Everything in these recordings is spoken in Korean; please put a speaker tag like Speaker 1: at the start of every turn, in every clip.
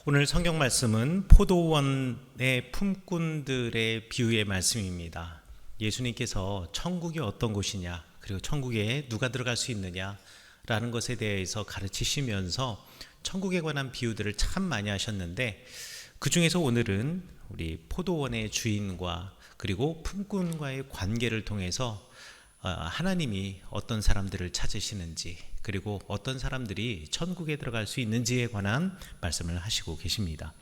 Speaker 1: 오늘 성경 말씀은 포도원의 품꾼들의 비유의 말씀입니다. 예수님께서 천국이 어떤 곳이냐, 그리고 천국에 누가 들어갈 수 있느냐라는 것에 대해서 가르치시면서 천국에 관한 비유들을 참 많이 하셨는데, 그 중에서 오늘은 우리 포도원의 주인과 그리고 품꾼과의 관계를 통해서 하나님이 어떤 사람들을 찾으시는지, 그리고 어떤 사람들이 천국에 들어갈 수 있는지에 관한 말씀을 하시고 계십니다.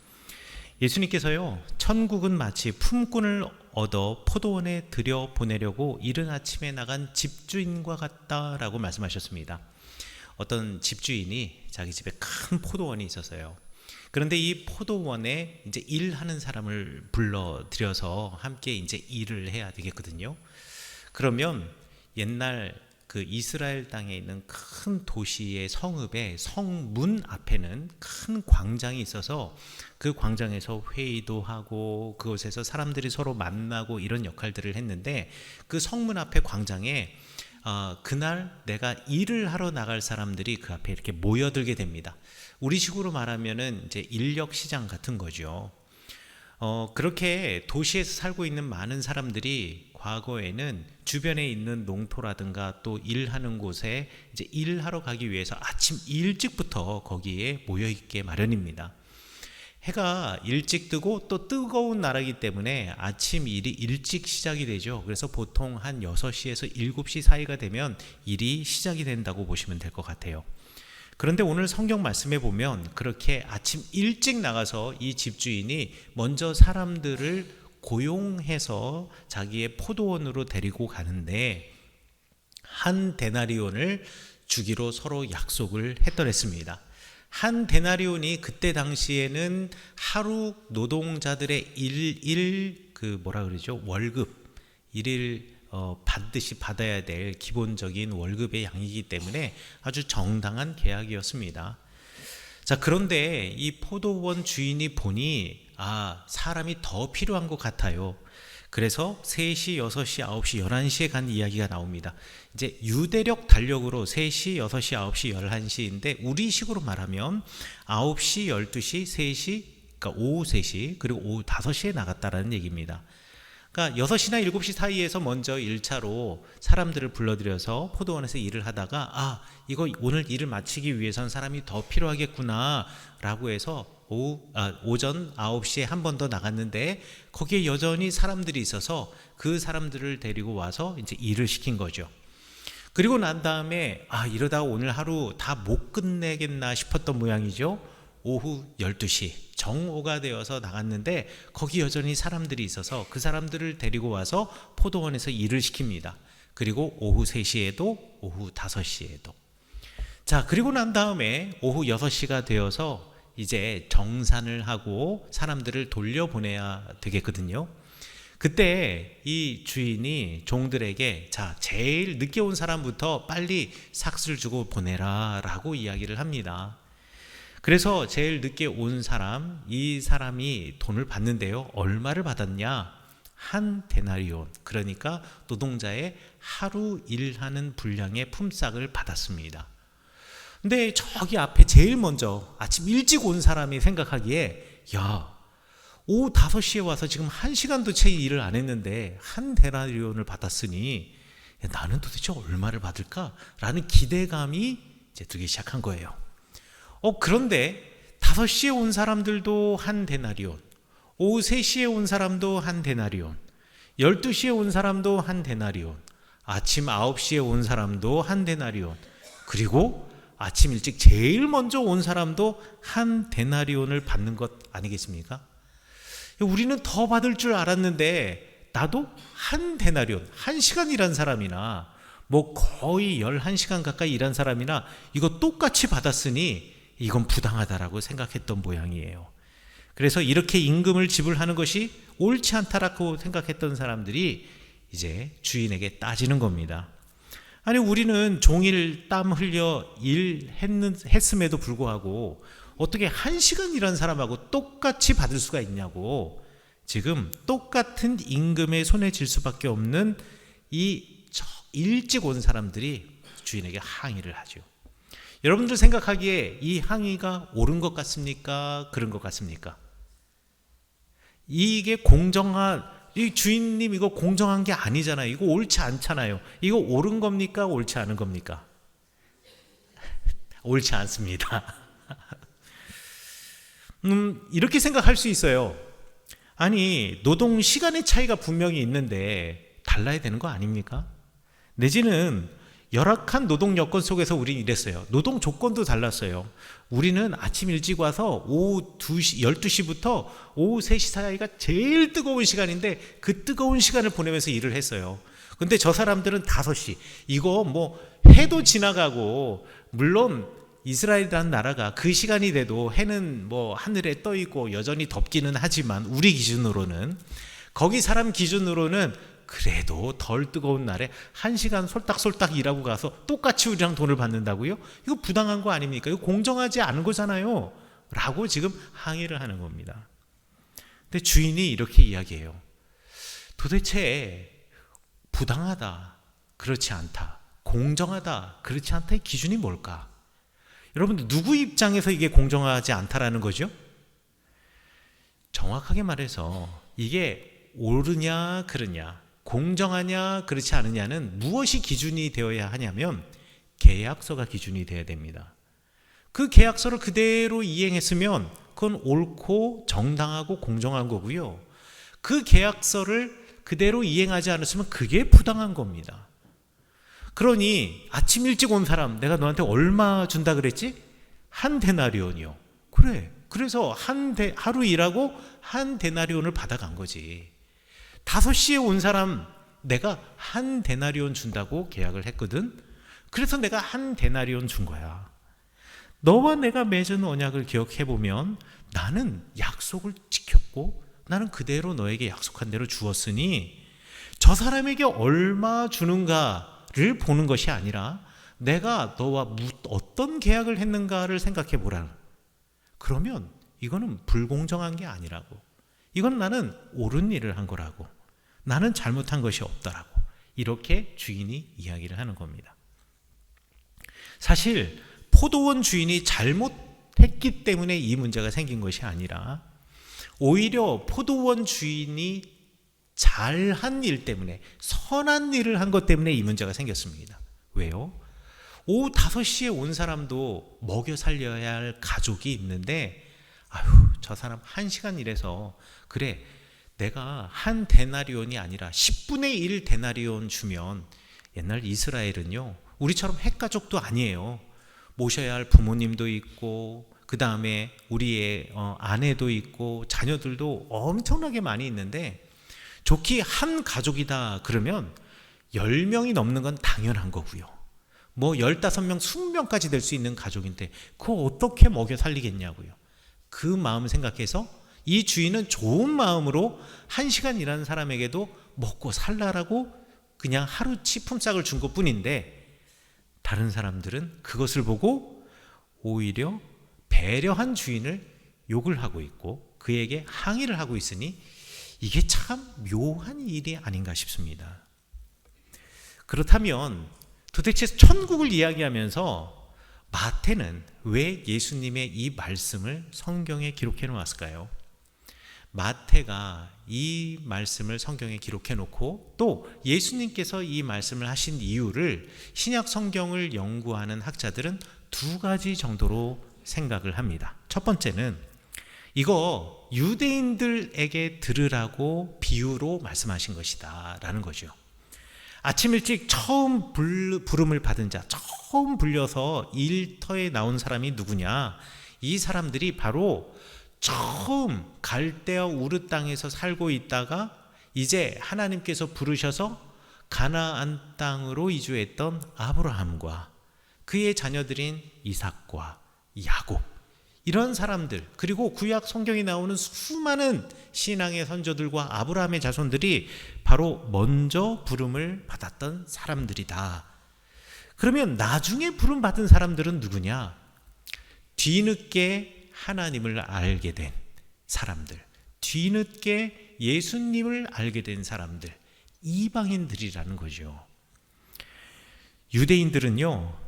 Speaker 1: 예수님께서요, 천국은 마치 품꾼을 얻어 포도원에 들여보내려고 이른 아침에 나간 집주인과 같다라고 말씀하셨습니다. 어떤 집주인이 자기 집에 큰 포도원이 있었어요. 그런데 이 포도원에 이제 일하는 사람을 불러들여서 함께 이제 일을 해야 되겠거든요. 그러면 옛날 그 이스라엘 땅에 있는 큰 도시의 성읍의 성문 앞에는 큰 광장이 있어서 그 광장에서 회의도 하고 그곳에서 사람들이 서로 만나고 이런 역할들을 했는데, 그 성문 앞에 광장에 그날 내가 일을 하러 나갈 사람들이 그 앞에 이렇게 모여들게 됩니다. 우리식으로 말하면은 이제 인력 시장 같은 거죠. 그렇게 도시에서 살고 있는 많은 사람들이 과거에는 주변에 있는 농토라든가 또 일하는 곳에 이제 일하러 가기 위해서 아침 일찍부터 거기에 모여있게 마련입니다. 해가 일찍 뜨고 또 뜨거운 나라이기 때문에 아침 일이 일찍 시작이 되죠. 그래서 보통 한 6시에서 7시 사이가 되면 일이 시작이 된다고 보시면 될 것 같아요. 그런데 오늘 성경 말씀에 보면 그렇게 아침 일찍 나가서 이 집주인이 먼저 사람들을 고용해서 자기의 포도원으로 데리고 가는데, 한 데나리온을 주기로 서로 약속을 했더랬습니다. 한 데나리온이 그때 당시에는 하루 노동자들의 월급, 일일 반드시 받아야 될 기본적인 월급의 양이기 때문에 아주 정당한 계약이었습니다. 자, 그런데 이 포도원 주인이 보니 사람이 더 필요한 것 같아요. 그래서 3시, 6시, 9시, 11시에 간 이야기가 나옵니다. 이제 유대력 달력으로 3시, 6시, 9시, 11시인데 우리식으로 말하면 9시, 12시, 3시, 그러니까 오후 3시, 그리고 오후 5시에 나갔다라는 얘기입니다. 그러니까 6시나 7시 사이에서 먼저 1차로 사람들을 불러들여서 포도원에서 일을 하다가 이거 오늘 일을 마치기 위해서는 사람이 더 필요하겠구나 라고 해서 오전 9시에 한 번 더 나갔는데, 거기에 여전히 사람들이 있어서 그 사람들을 데리고 와서 이제 일을 시킨 거죠. 그리고 난 다음에 이러다가 오늘 하루 다 못 끝내겠나 싶었던 모양이죠. 오후 12시 정오가 되어서 나갔는데 거기 여전히 사람들이 있어서 그 사람들을 데리고 와서 포도원에서 일을 시킵니다. 그리고 오후 3시에도 오후 5시에도. 자, 그리고 난 다음에 오후 6시가 되어서 이제 정산을 하고 사람들을 돌려보내야 되겠거든요. 그때 이 주인이 종들에게 제일 늦게 온 사람부터 빨리 삭스를 주고 보내라 라고 이야기를 합니다. 그래서 제일 늦게 온 사람, 이 사람이 돈을 받는데요. 얼마를 받았냐? 한 데나리온, 그러니까 노동자의 하루 일하는 분량의 품삯을 받았습니다. 근데 저기 앞에 제일 먼저 아침 일찍 온 사람이 생각하기에 오후 5시에 와서 지금 1시간도 채 일을 안 했는데 한 데나리온을 받았으니 나는 도대체 얼마를 받을까? 라는 기대감이 이제 들기 시작한 거예요. 그런데 5시에 온 사람들도 한 데나리온, 오후 3시에 온 사람도 한 데나리온, 12시에 온 사람도 한 데나리온, 아침 9시에 온 사람도 한 데나리온, 그리고 아침 일찍 제일 먼저 온 사람도 한 데나리온을 받는 것 아니겠습니까? 우리는 더 받을 줄 알았는데 나도 한 데나리온, 1시간 일한 사람이나 거의 11시간 가까이 일한 사람이나 이거 똑같이 받았으니 이건 부당하다라고 생각했던 모양이에요. 그래서 이렇게 임금을 지불하는 것이 옳지 않다라고 생각했던 사람들이 이제 주인에게 따지는 겁니다. 아니, 우리는 종일 땀 흘려 일했음에도 불구하고 어떻게 1시간 일한 사람하고 똑같이 받을 수가 있냐고, 지금 똑같은 임금에 손에 쥘 수밖에 없는 이 일찍 온 사람들이 주인에게 항의를 하죠. 여러분들 생각하기에 이 항의가 옳은 것 같습니까? 그런 것 같습니까? 이게 공정한, 이 주인님 이거 공정한 게 아니잖아요. 이거 옳지 않잖아요. 이거 옳은 겁니까? 옳지 않은 겁니까? 옳지 않습니다. 이렇게 생각할 수 있어요. 아니, 노동 시간의 차이가 분명히 있는데 달라야 되는 거 아닙니까? 내지는 열악한 노동 여건 속에서 우리는 이랬어요. 노동 조건도 달랐어요. 우리는 아침 일찍 와서 오후 2시, 12시부터 오후 3시 사이가 제일 뜨거운 시간인데 그 뜨거운 시간을 보내면서 일을 했어요. 근데 저 사람들은 5시. 이거 뭐 해도 지나가고, 물론 이스라엘이라는 나라가 그 시간이 돼도 해는 뭐 하늘에 떠 있고 여전히 덥기는 하지만 우리 기준으로는, 거기 사람 기준으로는 그래도 덜 뜨거운 날에 1시간 솔딱솔딱 일하고 가서 똑같이 우리랑 돈을 받는다고요? 이거 부당한 거 아닙니까? 이거 공정하지 않은 거잖아요. 라고 지금 항의를 하는 겁니다. 근데 주인이 이렇게 이야기해요. 도대체 부당하다, 그렇지 않다, 공정하다, 그렇지 않다의 기준이 뭘까? 여러분들 누구 입장에서 이게 공정하지 않다라는 거죠? 정확하게 말해서 이게 옳으냐 그르냐, 공정하냐 그렇지 않느냐는 무엇이 기준이 되어야 하냐면 계약서가 기준이 되어야 됩니다. 그 계약서를 그대로 이행했으면 그건 옳고 정당하고 공정한 거고요. 그 계약서를 그대로 이행하지 않았으면 그게 부당한 겁니다. 그러니 아침 일찍 온 사람, 내가 너한테 얼마 준다 그랬지? 1데나리온이요. 그래. 그래서 하루 일하고 1데나리온을 받아간 거지. 5시에 온 사람 내가 1데나리온 준다고 계약을 했거든. 그래서 내가 1데나리온 준 거야. 너와 내가 맺은 언약을 기억해보면 나는 약속을 지켰고 나는 그대로 너에게 약속한 대로 주었으니 저 사람에게 얼마 주는가를 보는 것이 아니라 내가 너와 어떤 계약을 했는가를 생각해 보라. 그러면 이거는 불공정한 게 아니라고. 이건 나는 옳은 일을 한 거라고. 나는 잘못한 것이 없다라고. 이렇게 주인이 이야기를 하는 겁니다. 사실 포도원 주인이 잘못했기 때문에 이 문제가 생긴 것이 아니라 오히려 포도원 주인이 잘한 일 때문에, 선한 일을 한 것 때문에 이 문제가 생겼습니다. 왜요? 오후 5시에 온 사람도 먹여 살려야 할 가족이 있는데, 저 사람 1시간 일해서, 그래, 내가 1데나리온이 아니라 10분의 1 데나리온 주면, 옛날 이스라엘은요, 우리처럼 핵가족도 아니에요. 모셔야 할 부모님도 있고, 그 다음에 우리의 아내도 있고 자녀들도 엄청나게 많이 있는데, 좋게 한 가족이다 그러면 10명이 넘는 건 당연한 거고요. 뭐 15명, 20명까지 될 수 있는 가족인데 그거 어떻게 먹여 살리겠냐고요. 그 마음 생각해서 이 주인은 좋은 마음으로 1시간 일하는 사람에게도 먹고 살라라고 그냥 하루치 품삯을 준 것뿐인데, 다른 사람들은 그것을 보고 오히려 배려한 주인을 욕을 하고 있고 그에게 항의를 하고 있으니 이게 참 묘한 일이 아닌가 싶습니다. 그렇다면 도대체 천국을 이야기하면서 마태는 왜 예수님의 이 말씀을 성경에 기록해 놓았을까요? 마태가 이 말씀을 성경에 기록해 놓고 또 예수님께서 이 말씀을 하신 이유를 신약 성경을 연구하는 학자들은 2가지 정도로 생각을 합니다. 첫 번째는 이거 유대인들에게 들으라고 비유로 말씀하신 것이다 라는 거죠. 아침 일찍 처음 부름을 받은 자, 처음 불려서 일터에 나온 사람이 누구냐? 이 사람들이 바로 처음 갈대아 우르 땅에서 살고 있다가 이제 하나님께서 부르셔서 가나안 땅으로 이주했던 아브라함과 그의 자녀들인 이삭과 야곱, 이런 사람들, 그리고 구약 성경에 나오는 수많은 신앙의 선조들과 아브라함의 자손들이 바로 먼저 부름을 받았던 사람들이다. 그러면 나중에 부름 받은 사람들은 누구냐? 뒤늦게 하나님을 알게 된 사람들, 뒤늦게 예수님을 알게 된 사람들, 이방인들이라는 거죠. 유대인들은요,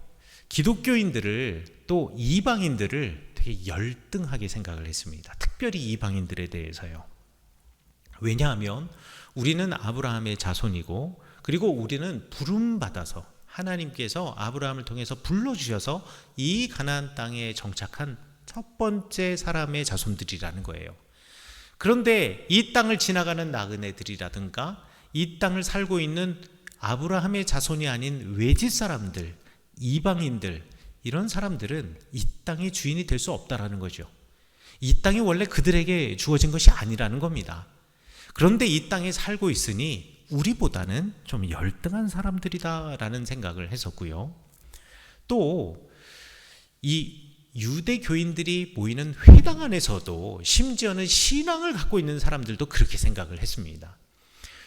Speaker 1: 기독교인들을 또 이방인들을 되게 열등하게 생각을 했습니다. 특별히 이방인들에 대해서요. 왜냐하면 우리는 아브라함의 자손이고, 그리고 우리는 부름받아서 하나님께서 아브라함을 통해서 불러주셔서 이 가나안 땅에 정착한 첫 번째 사람의 자손들이라는 거예요. 그런데 이 땅을 지나가는 나그네들이라든가 이 땅을 살고 있는 아브라함의 자손이 아닌 외지 사람들, 이방인들, 이런 사람들은 이 땅의 주인이 될 수 없다라는 거죠. 이 땅이 원래 그들에게 주어진 것이 아니라는 겁니다. 그런데 이 땅에 살고 있으니 우리보다는 좀 열등한 사람들이다라는 생각을 했었고요. 또 이 유대교인들이 모이는 회당 안에서도 심지어는 신앙을 갖고 있는 사람들도 그렇게 생각을 했습니다.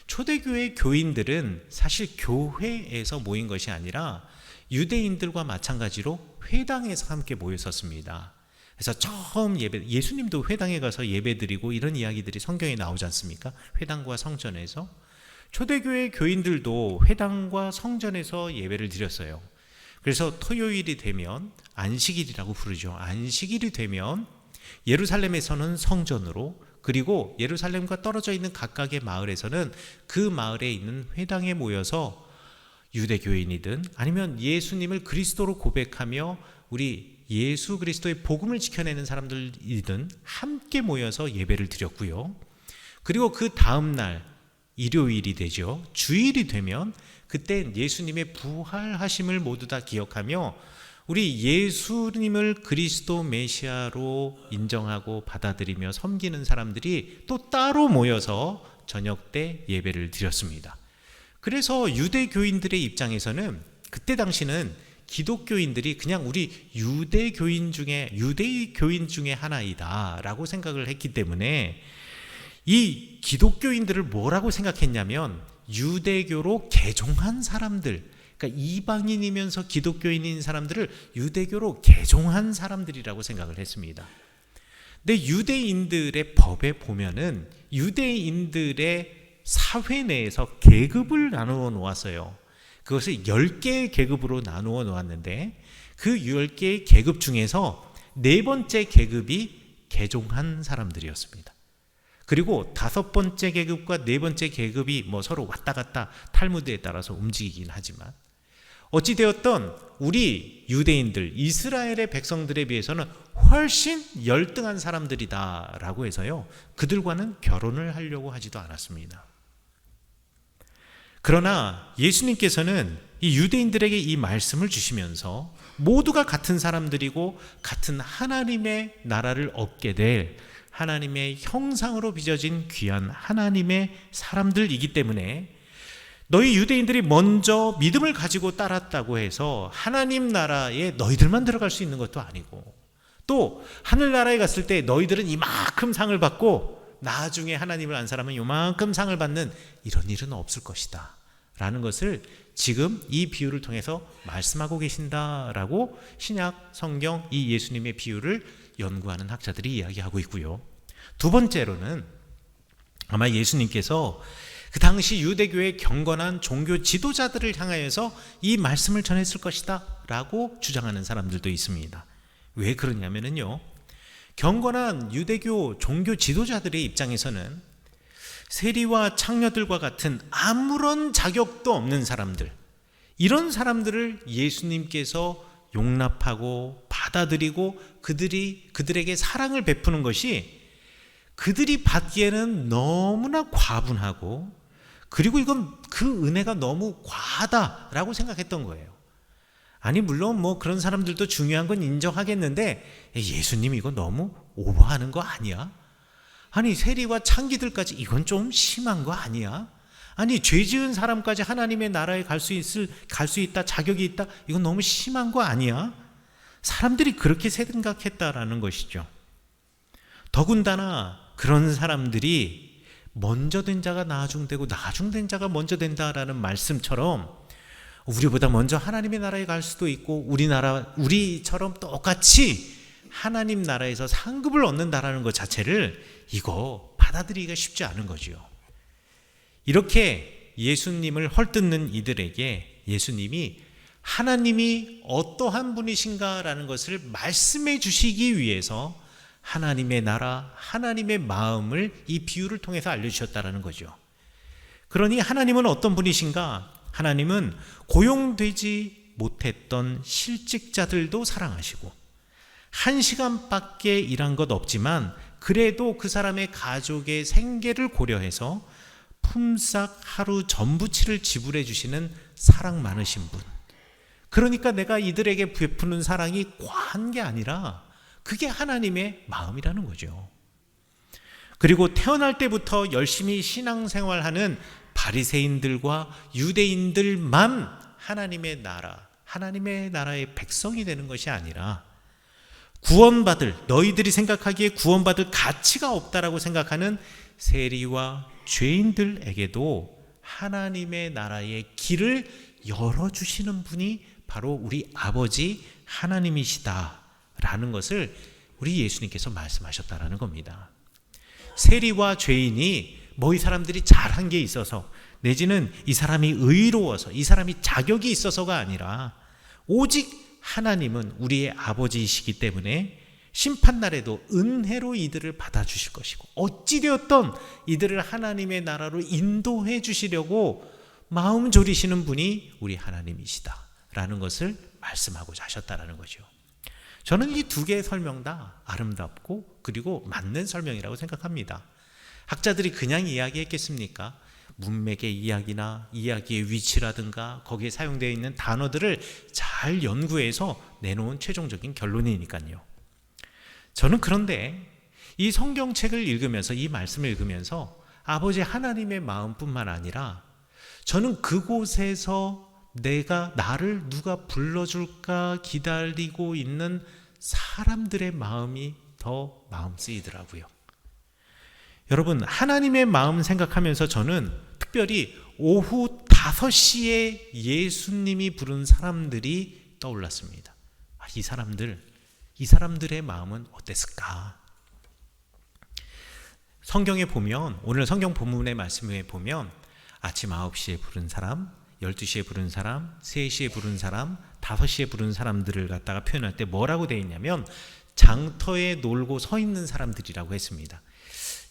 Speaker 1: 초대교회 교인들은 사실 교회에서 모인 것이 아니라 유대인들과 마찬가지로 회당에서 함께 모였었습니다. 그래서 처음 예수님도 회당에 가서 예배드리고 이런 이야기들이 성경에 나오지 않습니까? 회당과 성전에서. 초대교회 교인들도 회당과 성전에서 예배를 드렸어요. 그래서 토요일이 되면 안식일이라고 부르죠. 안식일이 되면 예루살렘에서는 성전으로, 그리고 예루살렘과 떨어져 있는 각각의 마을에서는 그 마을에 있는 회당에 모여서 유대교인이든 아니면 예수님을 그리스도로 고백하며 우리 예수 그리스도의 복음을 지켜내는 사람들이든 함께 모여서 예배를 드렸고요. 그리고 그 다음 날 일요일이 되죠. 주일이 되면 그때 예수님의 부활하심을 모두 다 기억하며 우리 예수님을 그리스도 메시아로 인정하고 받아들이며 섬기는 사람들이 또 따로 모여서 저녁 때 예배를 드렸습니다. 그래서 유대교인들의 입장에서는 그때 당시는 기독교인들이 그냥 우리 유대교인 중에 하나이다라고 생각을 했기 때문에 이 기독교인들을 뭐라고 생각했냐면 유대교로 개종한 사람들, 그러니까 이방인이면서 기독교인인 사람들을 유대교로 개종한 사람들이라고 생각을 했습니다. 근데 유대인들의 법에 보면은 유대인들의 사회 내에서 계급을 나누어 놓았어요. 그것을 10개의 계급으로 나누어 놓았는데 그 10개의 계급 중에서 4번째 계급이 개종한 사람들이었습니다. 그리고 5번째 계급과 4번째 계급이 서로 왔다 갔다 탈무드에 따라서 움직이긴 하지만 어찌되었던 우리 유대인들, 이스라엘의 백성들에 비해서는 훨씬 열등한 사람들이다라고 해서요, 그들과는 결혼을 하려고 하지도 않았습니다. 그러나 예수님께서는 이 유대인들에게 이 말씀을 주시면서 모두가 같은 사람들이고 같은 하나님의 나라를 얻게 될 하나님의 형상으로 빚어진 귀한 하나님의 사람들이기 때문에 너희 유대인들이 먼저 믿음을 가지고 따랐다고 해서 하나님 나라에 너희들만 들어갈 수 있는 것도 아니고, 또 하늘나라에 갔을 때 너희들은 이만큼 상을 받고 나중에 하나님을 안 사람은 이만큼 상을 받는 이런 일은 없을 것이다 라는 것을 지금 이 비유를 통해서 말씀하고 계신다라고 신약 성경 이 예수님의 비유를 연구하는 학자들이 이야기하고 있고요. 두 번째로는 아마 예수님께서 그 당시 유대교의 경건한 종교 지도자들을 향하여서 이 말씀을 전했을 것이다 라고 주장하는 사람들도 있습니다. 왜 그러냐면요, 경건한 유대교 종교 지도자들의 입장에서는 세리와 창녀들과 같은 아무런 자격도 없는 사람들, 이런 사람들을 예수님께서 용납하고 받아들이고 그들에게 사랑을 베푸는 것이 그들이 받기에는 너무나 과분하고, 그리고 이건 그 은혜가 너무 과하다라고 생각했던 거예요. 아니 물론 그런 사람들도 중요한 건 인정하겠는데 예수님 이거 너무 오버하는 거 아니야? 아니 세리와 창기들까지 이건 좀 심한 거 아니야? 아니 죄 지은 사람까지 하나님의 나라에 갈 수 있다, 자격이 있다, 이건 너무 심한 거 아니야? 사람들이 그렇게 생각했다라는 것이죠. 더군다나 그런 사람들이 먼저 된 자가 나중되고 나중된 자가 먼저 된다라는 말씀처럼 우리보다 먼저 하나님의 나라에 갈 수도 있고 우리처럼 똑같이 하나님 나라에서 상급을 얻는다라는 것 자체를 이거 받아들이기가 쉽지 않은 거죠. 이렇게 예수님을 헐뜯는 이들에게 예수님이 하나님이 어떠한 분이신가라는 것을 말씀해 주시기 위해서 하나님의 나라, 하나님의 마음을 이 비유를 통해서 알려주셨다는 거죠. 그러니 하나님은 어떤 분이신가? 하나님은 고용되지 못했던 실직자들도 사랑하시고 1시간밖에 일한 것 없지만 그래도 그 사람의 가족의 생계를 고려해서 품삯 하루 전부치를 지불해 주시는 사랑 많으신 분. 그러니까 내가 이들에게 베푸는 사랑이 과한 게 아니라 그게 하나님의 마음이라는 거죠. 그리고 태어날 때부터 열심히 신앙생활하는 바리새인들과 유대인들만 하나님의 나라, 하나님의 나라의 백성이 되는 것이 아니라 구원받을, 너희들이 생각하기에 구원받을 가치가 없다라고 생각하는 세리와 죄인들에게도 하나님의 나라의 길을 열어주시는 분이 바로 우리 아버지 하나님이시다라는 것을 우리 예수님께서 말씀하셨다라는 겁니다. 세리와 죄인이 뭐 이 사람들이 잘한 게 있어서 내지는 이 사람이 의로워서 이 사람이 자격이 있어서가 아니라 오직 하나님은 우리의 아버지이시기 때문에 심판날에도 은혜로 이들을 받아주실 것이고 어찌되었던 이들을 하나님의 나라로 인도해 주시려고 마음 졸이시는 분이 우리 하나님이시다라는 것을 말씀하고자 하셨다라는 거죠. 저는 이 두 개의 설명 다 아름답고 그리고 맞는 설명이라고 생각합니다. 학자들이 그냥 이야기했겠습니까? 문맥의 이야기나 이야기의 위치라든가 거기에 사용되어 있는 단어들을 잘 연구해서 내놓은 최종적인 결론이니까요. 저는 그런데 이 성경책을 읽으면서 이 말씀을 읽으면서 아버지 하나님의 마음뿐만 아니라 저는 그곳에서 나를 누가 불러줄까 기다리고 있는 사람들의 마음이 더 마음 쓰이더라고요. 여러분, 하나님의 마음 생각하면서 저는 특별히 오후 5시에 예수님이 부른 사람들이 떠올랐습니다. 이 사람들의 마음은 어땠을까? 성경에 보면, 오늘 성경 본문의 말씀에 보면 아침 9시에 부른 사람, 12시에 부른 사람, 3시에 부른 사람, 5시에 부른 사람들을 갖다가 표현할 때 뭐라고 되어 있냐면 장터에 놀고 서 있는 사람들이라고 했습니다.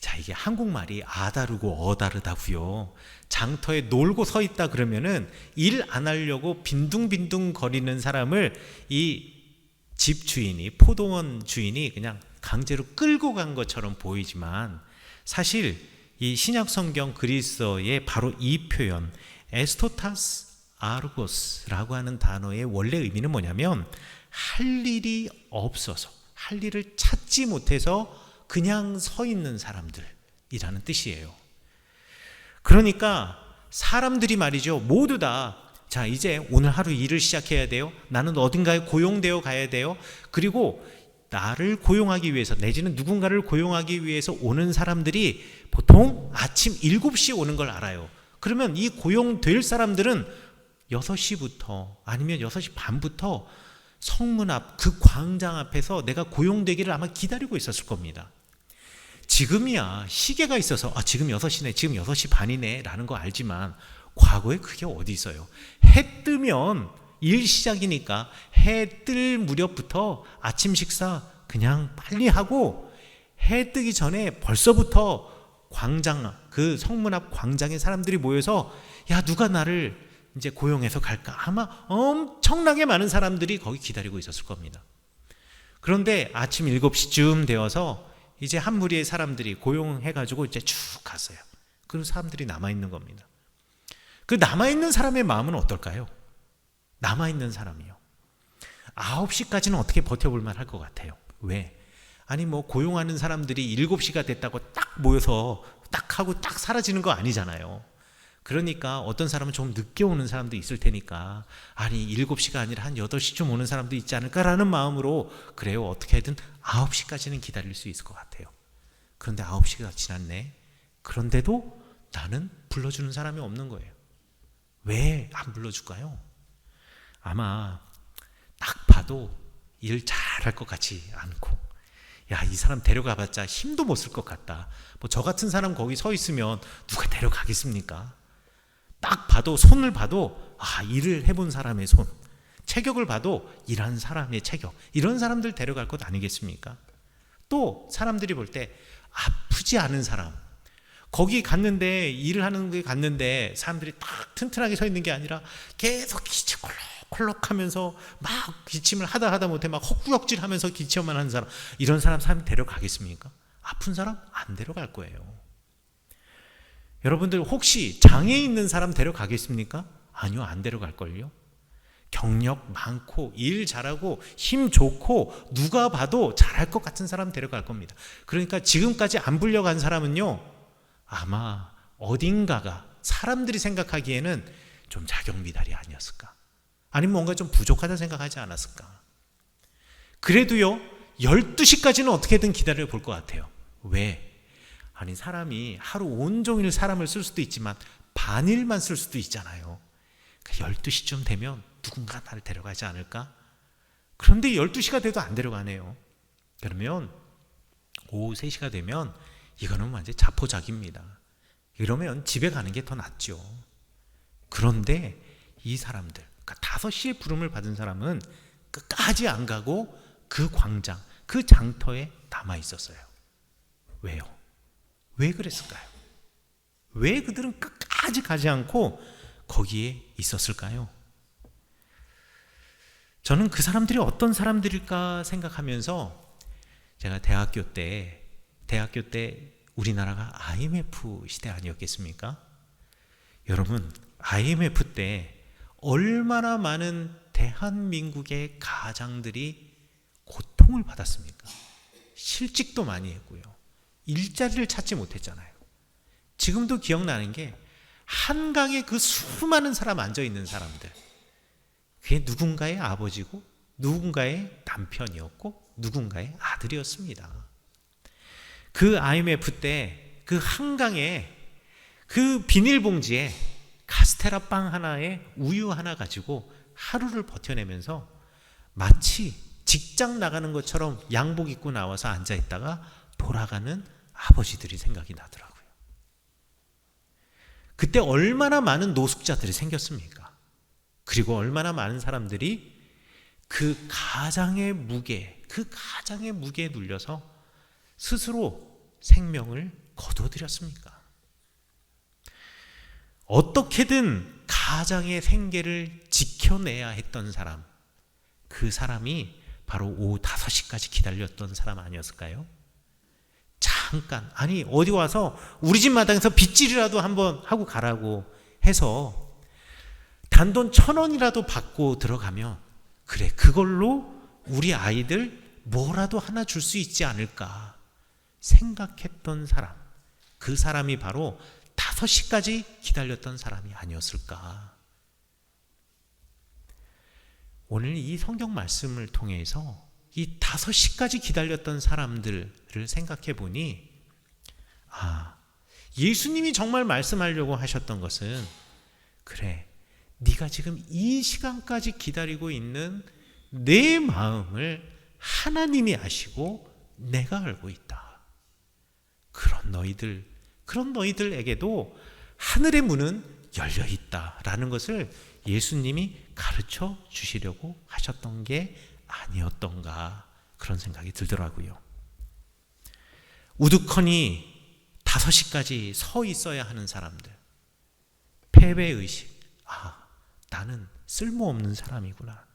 Speaker 1: 자, 이게 한국말이 아다르고 어다르다고요. 장터에 놀고 서 있다 그러면은 일 안 하려고 빈둥빈둥 거리는 사람을 이 집주인이, 포도원 주인이 그냥 강제로 끌고 간 것처럼 보이지만 사실 이 신약 성경 그리스어의 바로 이 표현 에스토타스 아르고스라고 하는 단어의 원래 의미는 뭐냐면 할 일이 없어서, 할 일을 찾지 못해서 그냥 서 있는 사람들이라는 뜻이에요. 그러니까 사람들이 말이죠, 모두 다 자, 이제 오늘 하루 일을 시작해야 돼요. 나는 어딘가에 고용되어 가야 돼요. 그리고 나를 고용하기 위해서 내지는 누군가를 고용하기 위해서 오는 사람들이 보통 아침 7시에 오는 걸 알아요. 그러면 이 고용될 사람들은 6시부터 아니면 6시 반부터 성문 앞 그 광장 앞에서 내가 고용되기를 아마 기다리고 있었을 겁니다. 지금이야 시계가 있어서 지금 6시네, 지금 6시 반이네 라는 거 알지만 과거에 그게 어디 있어요. 해 뜨면 일 시작이니까 해 뜰 무렵부터 아침 식사 그냥 빨리 하고 해 뜨기 전에 벌써부터 광장, 그 성문 앞 광장에 사람들이 모여서 야, 누가 나를 이제 고용해서 갈까? 아마 엄청나게 많은 사람들이 거기 기다리고 있었을 겁니다. 그런데 아침 7시쯤 되어서 이제 한 무리의 사람들이 고용해가지고 이제 쭉 갔어요. 그리고 사람들이 남아있는 겁니다. 그 남아있는 사람의 마음은 어떨까요? 남아있는 사람이요. 9시까지는 어떻게 버텨볼만 할 것 같아요. 왜? 아니 뭐 고용하는 사람들이 7시가 됐다고 딱 모여서 딱 하고 딱 사라지는 거 아니잖아요. 그러니까 어떤 사람은 좀 늦게 오는 사람도 있을 테니까 아니 7시가 아니라 한 8시쯤 오는 사람도 있지 않을까라는 마음으로 그래요, 어떻게든 9시까지는 기다릴 수 있을 것 같아요. 그런데 9시가 지났네. 그런데도 나는 불러주는 사람이 없는 거예요. 왜 안 불러줄까요? 아마 딱 봐도 일 잘할 것 같지 않고 야, 이 사람 데려가봤자 힘도 못 쓸 것 같다. 뭐 저 같은 사람 거기 서 있으면 누가 데려가겠습니까? 딱 봐도 손을 봐도 일을 해본 사람의 손, 체격을 봐도 이런 사람의 체격, 이런 사람들 데려갈 것 아니겠습니까? 또 사람들이 볼 때 아프지 않은 사람, 거기 갔는데, 일을 하는 데 갔는데 사람들이 딱 튼튼하게 서 있는 게 아니라 계속 기침 콜록콜록 하면서 막 기침을 하다 못해 막 헛구역질 하면서 기침만 하는 사람, 이런 사람 데려가겠습니까? 아픈 사람 안 데려갈 거예요. 여러분들 혹시 장애 있는 사람 데려가겠습니까? 아니요, 안 데려갈걸요. 경력 많고 일 잘하고 힘 좋고 누가 봐도 잘할 것 같은 사람 데려갈 겁니다. 그러니까 지금까지 안 불려간 사람은요, 아마 어딘가가 사람들이 생각하기에는 좀 자격미달이 아니었을까, 아니면 뭔가 좀 부족하다 생각하지 않았을까. 그래도요 12시까지는 어떻게든 기다려 볼 것 같아요. 왜? 아니, 사람이 하루 온종일 사람을 쓸 수도 있지만 반일만 쓸 수도 있잖아요. 12시쯤 되면 누군가 나를 데려가지 않을까? 그런데 12시가 돼도 안 데려가네요. 그러면 오후 3시가 되면 이거는 완전 자포자기입니다. 이러면 집에 가는 게 더 낫죠. 그런데 이 사람들, 그러니까 5시에 부름을 받은 사람은 끝까지 안 가고 그 광장, 그 장터에 남아 있었어요. 왜요? 왜 그랬을까요? 왜 그들은 끝까지 가지 않고 거기에 있었을까요? 저는 그 사람들이 어떤 사람들일까 생각하면서, 제가 대학교 때 우리나라가 IMF 시대 아니었겠습니까? 여러분, IMF 때 얼마나 많은 대한민국의 가장들이 고통을 받았습니까? 실직도 많이 했고요, 일자리를 찾지 못했잖아요. 지금도 기억나는 게 한강에 그 수많은 사람 앉아있는 사람들, 그게 누군가의 아버지고 누군가의 남편이었고 누군가의 아들이었습니다. 그 IMF 때 그 한강에 그 비닐봉지에 카스테라 빵 하나에 우유 하나 가지고 하루를 버텨내면서 마치 직장 나가는 것처럼 양복 입고 나와서 앉아있다가 돌아가는 아버지들이 생각이 나더라고요. 그때 얼마나 많은 노숙자들이 생겼습니까? 그리고 얼마나 많은 사람들이 그 가장의 무게에 눌려서 스스로 생명을 거둬들였습니까? 어떻게든 가장의 생계를 지켜내야 했던 사람, 그 사람이 바로 오후 5시까지 기다렸던 사람 아니었을까요? 잠깐, 아니 어디 와서 우리 집 마당에서 빗질이라도 한번 하고 가라고 해서 단돈 1,000원이라도 받고 들어가면, 그래, 그걸로 우리 아이들 뭐라도 하나 줄 수 있지 않을까 생각했던 사람, 그 사람이 바로 5시까지 기다렸던 사람이 아니었을까. 오늘 이 성경 말씀을 통해서 이 5시까지 기다렸던 사람들을 생각해 보니, 예수님이 정말 말씀하려고 하셨던 것은, 그래, 네가 지금 이 시간까지 기다리고 있는 내 마음을 하나님이 아시고 내가 알고 있다. 그런 너희들에게도 하늘의 문은 열려 있다라는 것을 예수님이 가르쳐 주시려고 하셨던 게 아니었던가, 그런 생각이 들더라고요. 우두커니 5시까지 서 있어야 하는 사람들, 패배의식, 나는 쓸모없는 사람이구나,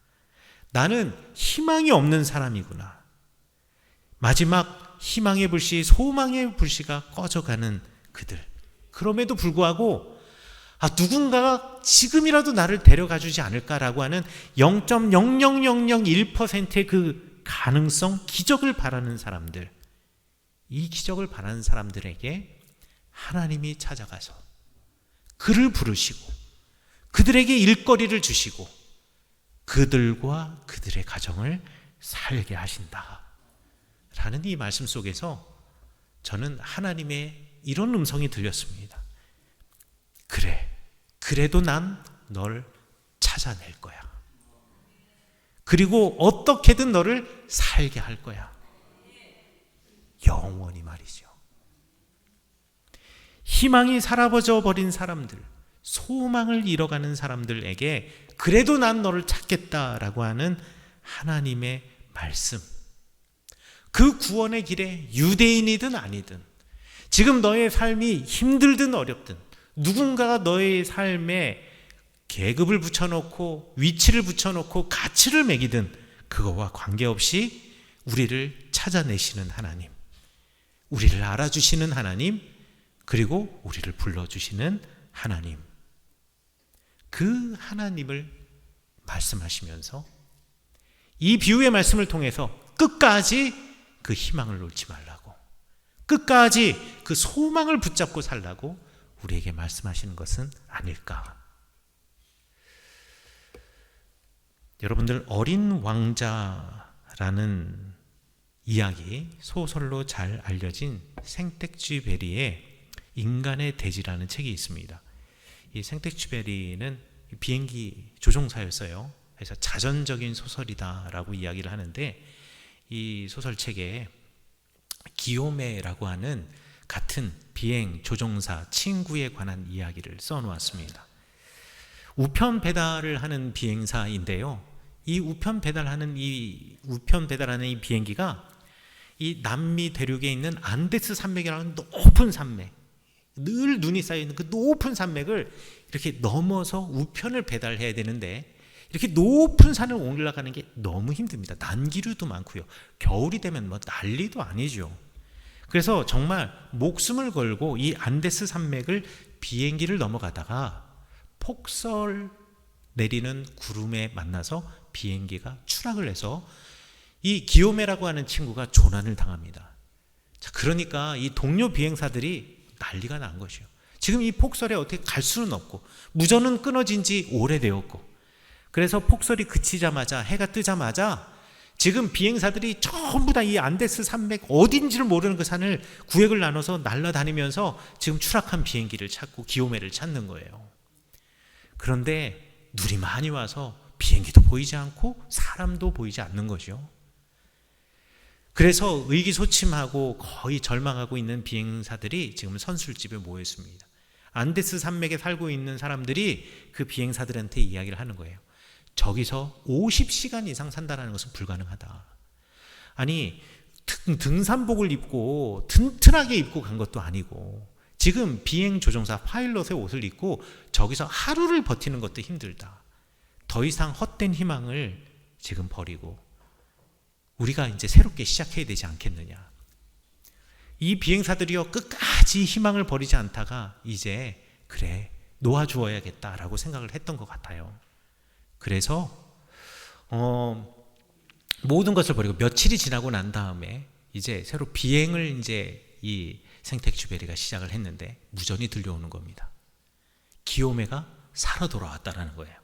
Speaker 1: 나는 희망이 없는 사람이구나, 마지막 희망의 불씨, 소망의 불씨가 꺼져가는 그들. 그럼에도 불구하고 누군가가 지금이라도 나를 데려가 주지 않을까라고 하는 0.00001%의 그 가능성, 기적을 바라는 사람들, 이 기적을 바라는 사람들에게 하나님이 찾아가서 그를 부르시고 그들에게 일거리를 주시고 그들과 그들의 가정을 살게 하신다 라는 이 말씀 속에서 저는 하나님의 이런 음성이 들렸습니다. 그래, 그래도 난 널 찾아낼 거야. 그리고 어떻게든 너를 살게 할 거야. 영원히 말이죠. 희망이 사라져 버린 사람들, 소망을 잃어가는 사람들에게 그래도 난 너를 찾겠다라고 하는 하나님의 말씀, 그 구원의 길에 유대인이든 아니든, 지금 너의 삶이 힘들든 어렵든, 누군가가 너의 삶에 계급을 붙여놓고 위치를 붙여놓고 가치를 매기든 그거와 관계없이 우리를 찾아내시는 하나님, 우리를 알아주시는 하나님, 그리고 우리를 불러주시는 하나님, 그 하나님을 말씀하시면서 이 비유의 말씀을 통해서 끝까지 그 희망을 놓지 말라고, 끝까지 그 소망을 붙잡고 살라고 우리에게 말씀하시는 것은 아닐까. 여러분들, 어린 왕자라는 이야기, 소설로 잘 알려진 생텍쥐베리의 인간의 대지라는 책이 있습니다. 이 생텍쥐베리는 비행기 조종사였어요. 그래서 자전적인 소설이다라고 이야기를 하는데, 이 소설책에 기요메라고 하는 같은 비행 조종사 친구에 관한 이야기를 써놓았습니다. 우편 배달을 하는 비행사인데요, 이 우편 배달하는 이 비행기가 이 남미 대륙에 있는 안데스 산맥이라는 높은 산맥, 늘 눈이 쌓여 있는 그 높은 산맥을 이렇게 넘어서 우편을 배달해야 되는데, 이렇게 높은 산을 올라가는 게 너무 힘듭니다. 난기류도 많고요. 겨울이 되면 뭐 난리도 아니죠. 그래서 정말 목숨을 걸고 이 안데스 산맥을 비행기를 넘어가다가 폭설 내리는 구름에 만나서 비행기가 추락을 해서 이 기요메라고 하는 친구가 조난을 당합니다. 자, 그러니까 이 동료 비행사들이 난리가 난 것이요. 지금 이 폭설에 어떻게 갈 수는 없고, 무전은 끊어진 지 오래되었고, 그래서 폭설이 그치자마자, 해가 뜨자마자 지금 비행사들이 전부 다 이 안데스 산맥 어딘지를 모르는 그 산을 구획을 나눠서 날아다니면서 지금 추락한 비행기를 찾고 기요메를 찾는 거예요. 그런데 눈이 많이 와서 비행기도 보이지 않고 사람도 보이지 않는 거죠. 그래서 의기소침하고 거의 절망하고 있는 비행사들이 지금 선술집에 모여 있습니다. 안데스 산맥에 살고 있는 사람들이 그 비행사들한테 이야기를 하는 거예요. 저기서 50시간 이상 산다는 것은 불가능하다. 아니, 등산복을 입고 튼튼하게 입고 간 것도 아니고, 지금 비행 조종사 파일럿의 옷을 입고 저기서 하루를 버티는 것도 힘들다. 더 이상 헛된 희망을 지금 버리고 우리가 이제 새롭게 시작해야 되지 않겠느냐. 이 비행사들이요, 끝까지 희망을 버리지 않다가 이제 그래, 놓아주어야겠다라고 생각을 했던 것 같아요. 그래서 모든 것을 버리고 며칠이 지나고 난 다음에 이제 새로 비행을 이제 이 생텍쥐베리가 시작을 했는데 무전이 들려오는 겁니다. 기요메가 살아 돌아왔다라는 거예요.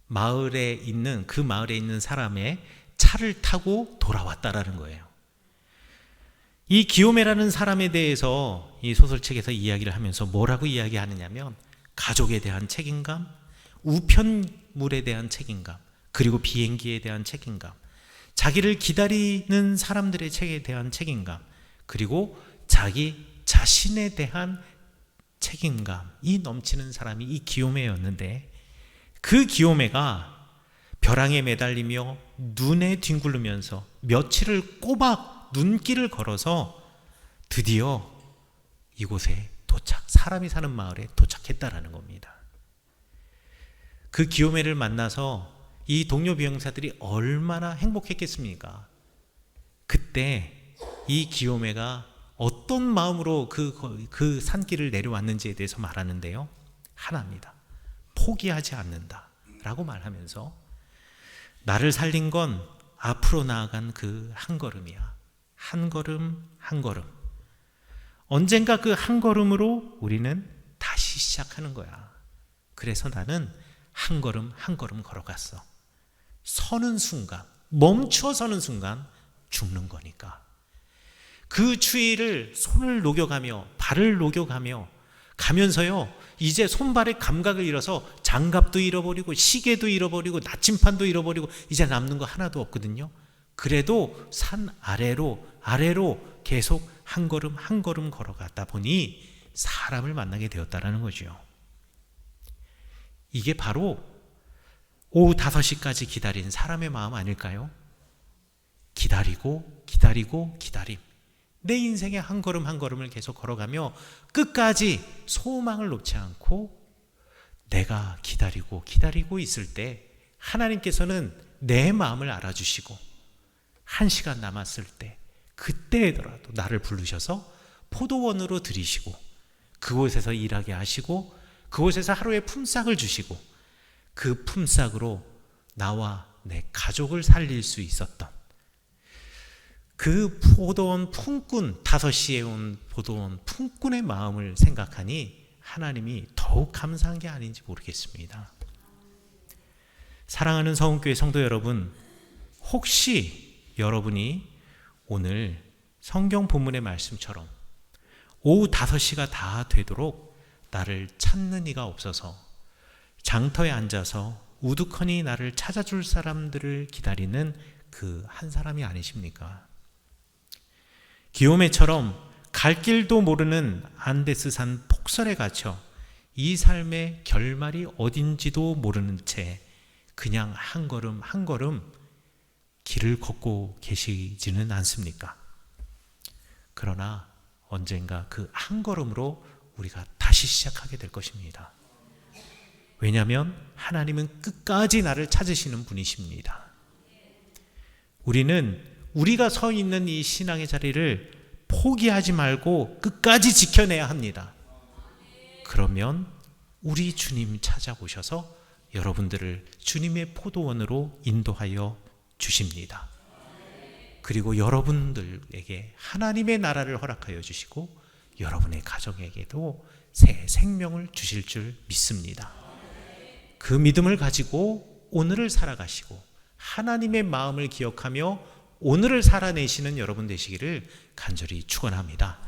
Speaker 1: 마을에 있는 사람의 차를 타고 돌아왔다라는 거예요. 이 기요메라는 사람에 대해서 이 소설책에서 이야기를 하면서 뭐라고 이야기하느냐면, 가족에 대한 책임감, 우편물에 대한 책임감, 그리고 비행기에 대한 책임감, 자기를 기다리는 사람들의 책에 대한 책임감, 그리고 자기 자신에 대한 책임감이 넘치는 사람이 이 기요메였는데, 그 기요메가 벼랑에 매달리며 눈에 뒹굴르면서 며칠을 꼬박 눈길을 걸어서 드디어 이곳에 사람이 사는 마을에 도착했다라는 겁니다. 그 기요메를 만나서 이 동료 비행사들이 얼마나 행복했겠습니까? 그때 이 기요메가 어떤 마음으로 그 산길을 내려왔는지에 대해서 말하는데요, 하나입니다. 포기하지 않는다라고 말하면서, 나를 살린 건 앞으로 나아간 그 한 걸음이야. 한 걸음 한 걸음. 언젠가 그 한 걸음으로 우리는 다시 시작하는 거야. 그래서 나는 한 걸음 한 걸음 걸어갔어. 서는 순간, 멈춰 서는 순간 죽는 거니까. 그 추위를 손을 녹여가며 발을 녹여가며 가면서요, 이제 손발의 감각을 잃어서 장갑도 잃어버리고 시계도 잃어버리고 나침판도 잃어버리고 이제 남는 거 하나도 없거든요. 그래도 산 아래로 계속 한 걸음 한 걸음 걸어가다 보니 사람을 만나게 되었다라는 거죠. 이게 바로 오후 5시까지 기다린 사람의 마음 아닐까요? 기다리고 기다리고 기다림. 내 인생의 한 걸음 한 걸음을 계속 걸어가며 끝까지 소망을 놓지 않고 내가 기다리고 기다리고 있을 때 하나님께서는 내 마음을 알아주시고 1시간 남았을 때 그때더라도 나를 부르셔서 포도원으로 들이시고 그곳에서 일하게 하시고 그곳에서 하루의 품삯을 주시고 그 품삯으로 나와 내 가족을 살릴 수 있었던 그 포도원 품꾼, 5시에 온 포도원 품꾼의 마음을 생각하니 하나님이 더욱 감사한 게 아닌지 모르겠습니다. 사랑하는 서운교회 성도 여러분, 혹시 여러분이 오늘 성경 본문의 말씀처럼 오후 5시가 다 되도록 나를 찾는 이가 없어서 장터에 앉아서 우두커니 나를 찾아줄 사람들을 기다리는 그 한 사람이 아니십니까? 기요메처럼 갈 길도 모르는 안데스산 폭설에 갇혀 이 삶의 결말이 어딘지도 모르는 채 그냥 한 걸음 한 걸음 길을 걷고 계시지는 않습니까? 그러나 언젠가 그 한 걸음으로 우리가 다시 시작하게 될 것입니다. 왜냐하면 하나님은 끝까지 나를 찾으시는 분이십니다. 우리는 우리가 서 있는 이 신앙의 자리를 포기하지 말고 끝까지 지켜내야 합니다. 그러면 우리 주님 찾아오셔서 여러분들을 주님의 포도원으로 인도하여 주십니다. 그리고 여러분들에게 하나님의 나라를 허락하여 주시고 여러분의 가정에게도 새 생명을 주실 줄 믿습니다. 그 믿음을 가지고 오늘을 살아가시고 하나님의 마음을 기억하며 오늘을 살아내시는 여러분 되시기를 간절히 축원합니다.